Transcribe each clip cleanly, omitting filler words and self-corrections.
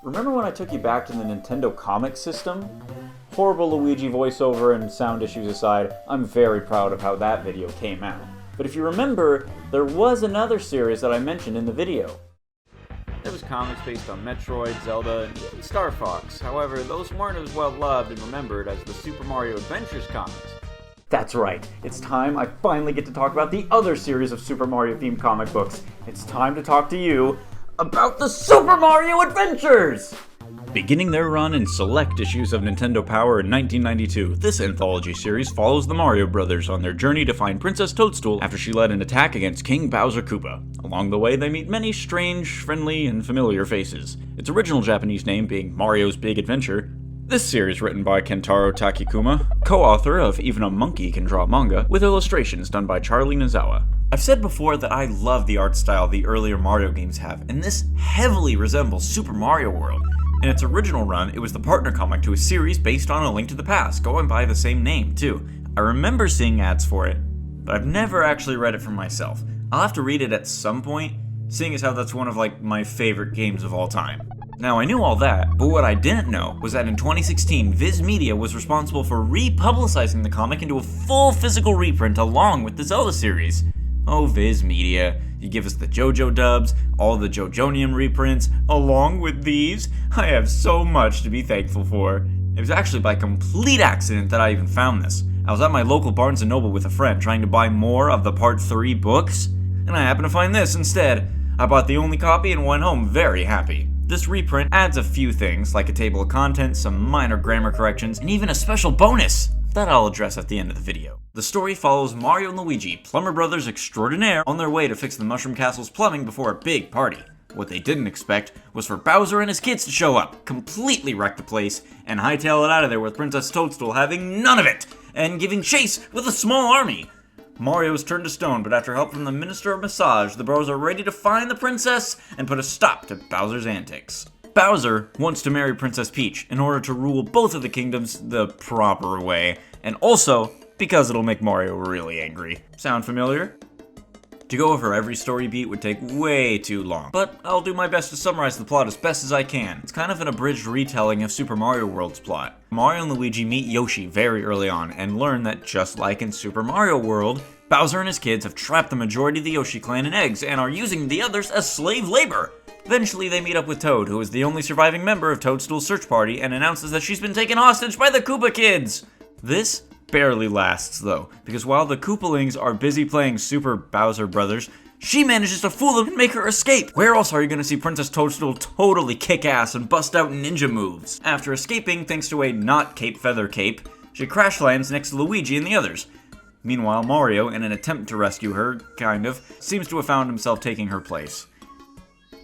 Remember when I took you back to the Nintendo Comic System? Horrible Luigi voiceover and sound issues aside, I'm very proud of how that video came out. But if you remember, there was another series that I mentioned in the video. There was comics based on Metroid, Zelda, and even Star Fox. However, those weren't as well loved and remembered as the Super Mario Adventures comics. That's right, it's time I finally get to talk about the other series of Super Mario themed comic books. It's time to talk to you about the Super Mario Adventures! Beginning their run in select issues of Nintendo Power in 1992, this anthology series follows the Mario brothers on their journey to find Princess Toadstool after she led an attack against King Bowser Koopa. Along the way, they meet many strange, friendly, and familiar faces. Its original Japanese name being Mario's Big Adventure. This series, written by Kentaro Takikuma, co-author of Even a Monkey Can Draw Manga, with illustrations done by Charlie Nozawa. I've said before that I love the art style the earlier Mario games have, and this heavily resembles Super Mario World. In its original run, it was the partner comic to a series based on A Link to the Past, going by the same name, too. I remember seeing ads for it, but I've never actually read it for myself. I'll have to read it at some point, seeing as how that's one of, my favorite games of all time. Now, I knew all that, but what I didn't know was that in 2016, Viz Media was responsible for republicizing the comic into a full physical reprint along with the Zelda series. Oh, Viz Media, you give us the JoJo dubs, all the JoJonium reprints, along with these. I have so much to be thankful for. It was actually by complete accident that I even found this. I was at my local Barnes & Noble with a friend trying to buy more of the Part 3 books, and I happened to find this instead. I bought the only copy and went home very happy. This reprint adds a few things, like a table of contents, some minor grammar corrections, and even a special bonus that I'll address at the end of the video. The story follows Mario and Luigi, plumber brothers extraordinaire, on their way to fix the Mushroom Castle's plumbing before a big party. What they didn't expect was for Bowser and his kids to show up, completely wreck the place, and hightail it out of there with Princess Toadstool having none of it, and giving chase with a small army. Mario is turned to stone, but after help from the Minister of Massage, the bros are ready to find the princess and put a stop to Bowser's antics. Bowser wants to marry Princess Peach in order to rule both of the kingdoms the proper way, and also because it'll make Mario really angry. Sound familiar? To go over every story beat would take way too long, but I'll do my best to summarize the plot as best as I can. It's kind of an abridged retelling of Super Mario World's plot. Mario and Luigi meet Yoshi very early on and learn that just like in Super Mario World, Bowser and his kids have trapped the majority of the Yoshi clan in eggs and are using the others as slave labor. Eventually, they meet up with Toad, who is the only surviving member of Toadstool's search party, and announces that she's been taken hostage by the Koopa kids. This barely lasts, though, because while the Koopalings are busy playing Super Bowser Brothers, she manages to fool them and make her escape. Where else are you going to see Princess Toadstool totally kick ass and bust out ninja moves? After escaping thanks to a not cape feather cape, she crash lands next to Luigi and the others. Meanwhile, Mario, in an attempt to rescue her, seems to have found himself taking her place.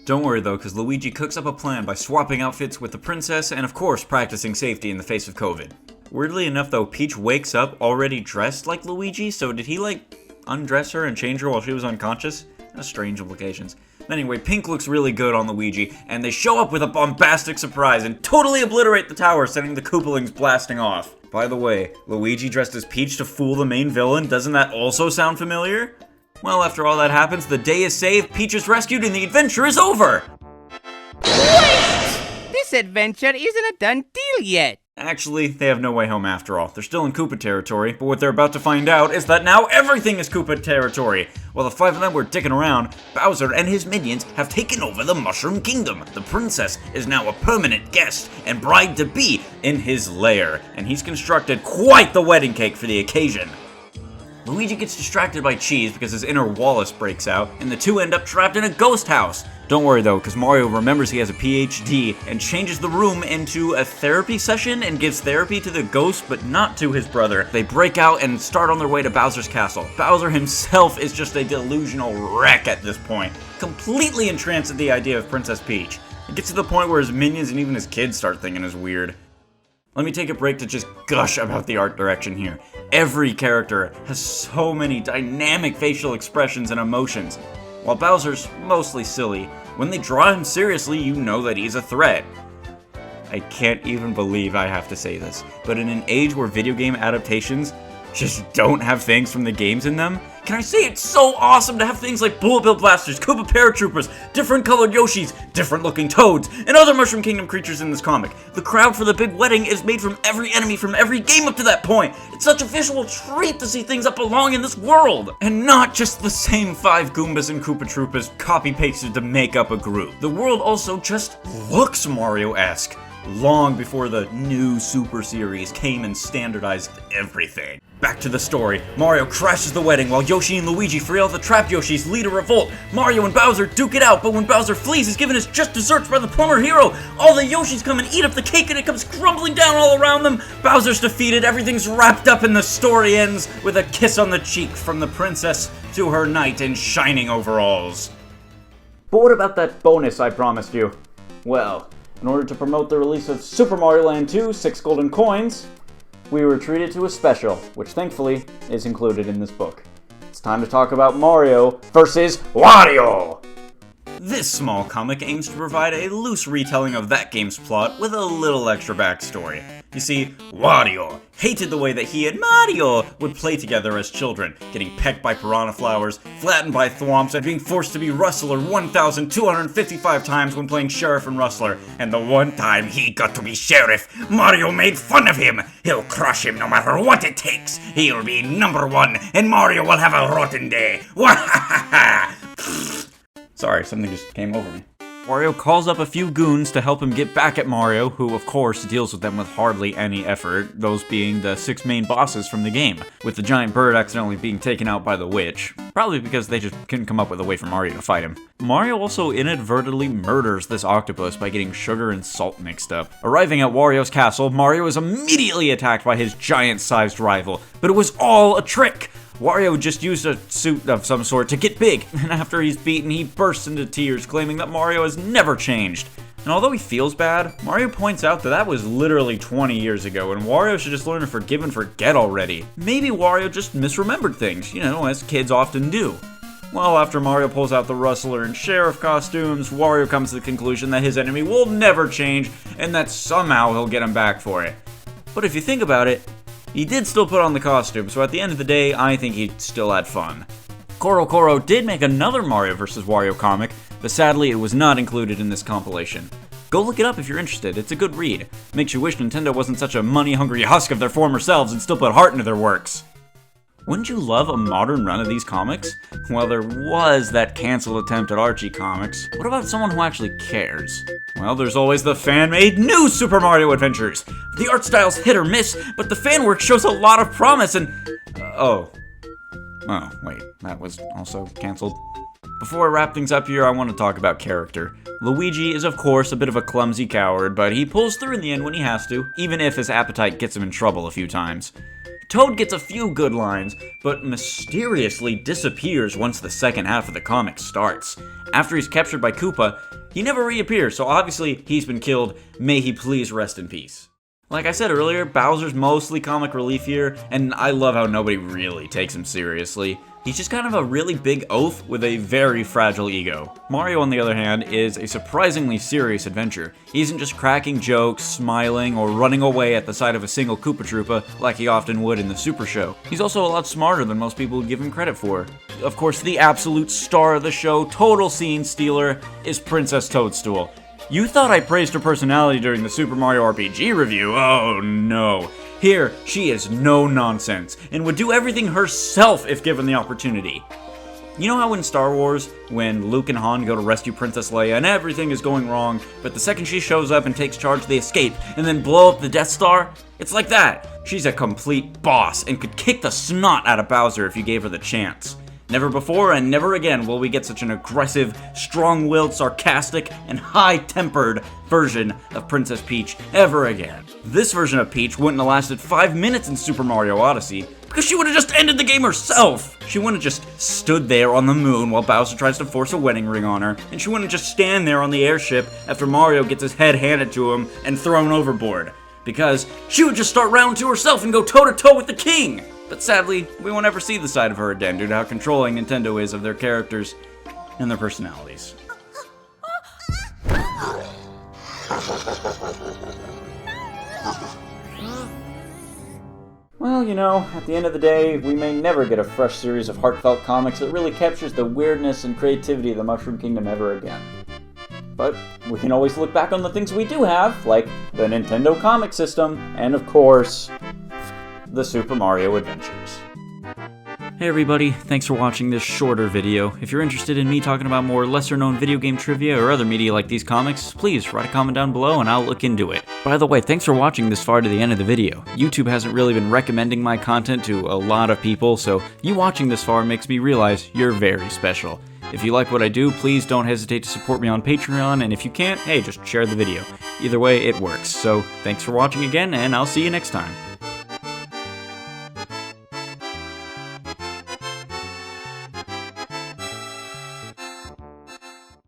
Don't worry though, because Luigi cooks up a plan by swapping outfits with the princess and of course practicing safety in the face of COVID. Weirdly enough though, Peach wakes up already dressed like Luigi, so did he undress her and change her while she was unconscious? That's strange implications. Anyway, Pink looks really good on Luigi, and they show up with a bombastic surprise and totally obliterate the tower, sending the Koopalings blasting off. By the way, Luigi dressed as Peach to fool the main villain, doesn't that also sound familiar? Well, after all that happens, the day is saved, Peach is rescued, and the adventure is over! Wait! This adventure isn't a done deal yet. Actually, they have no way home after all. They're still in Koopa territory, but what they're about to find out is that now everything is Koopa territory. While the five of them were dicking around, Bowser and his minions have taken over the Mushroom Kingdom. The princess is now a permanent guest and bride-to-be in his lair, and he's constructed quite the wedding cake for the occasion. Luigi gets distracted by Cheese because his inner Wallace breaks out, and the two end up trapped in a ghost house. Don't worry though, because Mario remembers he has a PhD and changes the room into a therapy session and gives therapy to the ghost, but not to his brother. They break out and start on their way to Bowser's castle. Bowser himself is just a delusional wreck at this point, completely entranced at the idea of Princess Peach. It gets to the point where his minions and even his kids start thinking it's weird. Let me take a break to just gush about the art direction here. Every character has so many dynamic facial expressions and emotions. While Bowser's mostly silly, when they draw him seriously, you know that he's a threat. I can't even believe I have to say this, but in an age where video game adaptations just don't have things from the games in them, Can I say it's so awesome to have things like Bullet Bill Blasters, Koopa Paratroopers, different colored Yoshis, different looking Toads, and other Mushroom Kingdom creatures in this comic. The crowd for the big wedding is made from every enemy from every game up to that point. It's such a visual treat to see things that belong in this world. And not just the same 5 Goombas and Koopa Troopas copy-pasted to make up a group. The world also just looks Mario-esque, long before the new Super Series came and standardized everything. Back to the story. Mario crashes the wedding while Yoshi and Luigi free all the trapped Yoshis, lead a revolt. Mario and Bowser duke it out, but when Bowser flees, he's given his just desserts by the plumber hero. All the Yoshis come and eat up the cake and it comes crumbling down all around them. Bowser's defeated, everything's wrapped up, and the story ends with a kiss on the cheek from the princess to her knight in shining overalls. But what about that bonus I promised you? Well, in order to promote the release of Super Mario Land 2, 6 golden coins, we were treated to a special, which thankfully is included in this book. It's time to talk about Mario versus Wario! This small comic aims to provide a loose retelling of that game's plot with a little extra backstory. You see, Wario hated the way that he and Mario would play together as children, getting pecked by piranha flowers, flattened by thwomps, and being forced to be Rustler 1,255 times when playing Sheriff and Rustler. And the one time he got to be Sheriff, Mario made fun of him. He'll crush him no matter what it takes. He'll be #1, and Mario will have a rotten day. Wahahaha! Sorry, something just came over me. Wario calls up a few goons to help him get back at Mario, who of course deals with them with hardly any effort, those being the 6 main bosses from the game, with the giant bird accidentally being taken out by the witch, probably because they just couldn't come up with a way for Mario to fight him. Mario also inadvertently murders this octopus by getting sugar and salt mixed up. Arriving at Wario's castle, Mario is immediately attacked by his giant-sized rival, but it was all a trick! Wario just used a suit of some sort to get big, and after he's beaten, he bursts into tears, claiming that Mario has never changed. And although he feels bad, Mario points out that that was literally 20 years ago, and Wario should just learn to forgive and forget already. Maybe Wario just misremembered things, as kids often do. Well, after Mario pulls out the Rustler and Sheriff costumes, Wario comes to the conclusion that his enemy will never change, and that somehow he'll get him back for it. But if you think about it, he did still put on the costume, so at the end of the day, I think he still had fun. Koro did make another Mario vs. Wario comic, but sadly it was not included in this compilation. Go look it up if you're interested, it's a good read. Makes you wish Nintendo wasn't such a money-hungry husk of their former selves and still put heart into their works. Wouldn't you love a modern run of these comics? Well, there was that canceled attempt at Archie Comics. What about someone who actually cares? Well, there's always the fan-made new Super Mario Adventures. The art style's hit or miss, but the fan work shows a lot of promise and... Oh, wait, that was also canceled. Before I wrap things up here, I want to talk about character. Luigi is of course a bit of a clumsy coward, but he pulls through in the end when he has to, even if his appetite gets him in trouble a few times. Toad gets a few good lines, but mysteriously disappears once the second half of the comic starts. After he's captured by Koopa, he never reappears, so obviously he's been killed. May he please rest in peace. Like I said earlier, Bowser's mostly comic relief here, and I love how nobody really takes him seriously. He's just kind of a really big oaf with a very fragile ego. Mario, on the other hand, is a surprisingly serious adventure. He isn't just cracking jokes, smiling, or running away at the sight of a single Koopa Troopa like he often would in the Super Show. He's also a lot smarter than most people would give him credit for. Of course, the absolute star of the show, total scene stealer, is Princess Toadstool. You thought I praised her personality during the Super Mario RPG review? Oh no. Here, she is no nonsense, and would do everything herself if given the opportunity. You know how in Star Wars, when Luke and Han go to rescue Princess Leia and everything is going wrong, but the second she shows up and takes charge they escape, and then blow up the Death Star? It's like that. She's a complete boss, and could kick the snot out of Bowser if you gave her the chance. Never before and never again will we get such an aggressive, strong-willed, sarcastic, and high-tempered version of Princess Peach ever again. This version of Peach wouldn't have lasted 5 minutes in Super Mario Odyssey, because she would have just ended the game herself! She wouldn't have just stood there on the moon while Bowser tries to force a wedding ring on her, and she wouldn't just stand there on the airship after Mario gets his head handed to him and thrown overboard, because she would just start round 2 herself and go toe-to-toe with the king! But sadly, we won't ever see the side of her again due to how controlling Nintendo is of their characters and their personalities. Well, you know, at the end of the day, we may never get a fresh series of heartfelt comics that really captures the weirdness and creativity of the Mushroom Kingdom ever again. But we can always look back on the things we do have, like the Nintendo Comic System, and of course, the Super Mario Adventures. Hey everybody, thanks for watching this shorter video. If you're interested in me talking about more lesser-known video game trivia or other media like these comics, please write a comment down below and I'll look into it. By the way, thanks for watching this far to the end of the video. YouTube hasn't really been recommending my content to a lot of people, so you watching this far makes me realize you're very special. If you like what I do, please don't hesitate to support me on Patreon, and if you can't, hey, just share the video. Either way, it works. So, thanks for watching again, and I'll see you next time.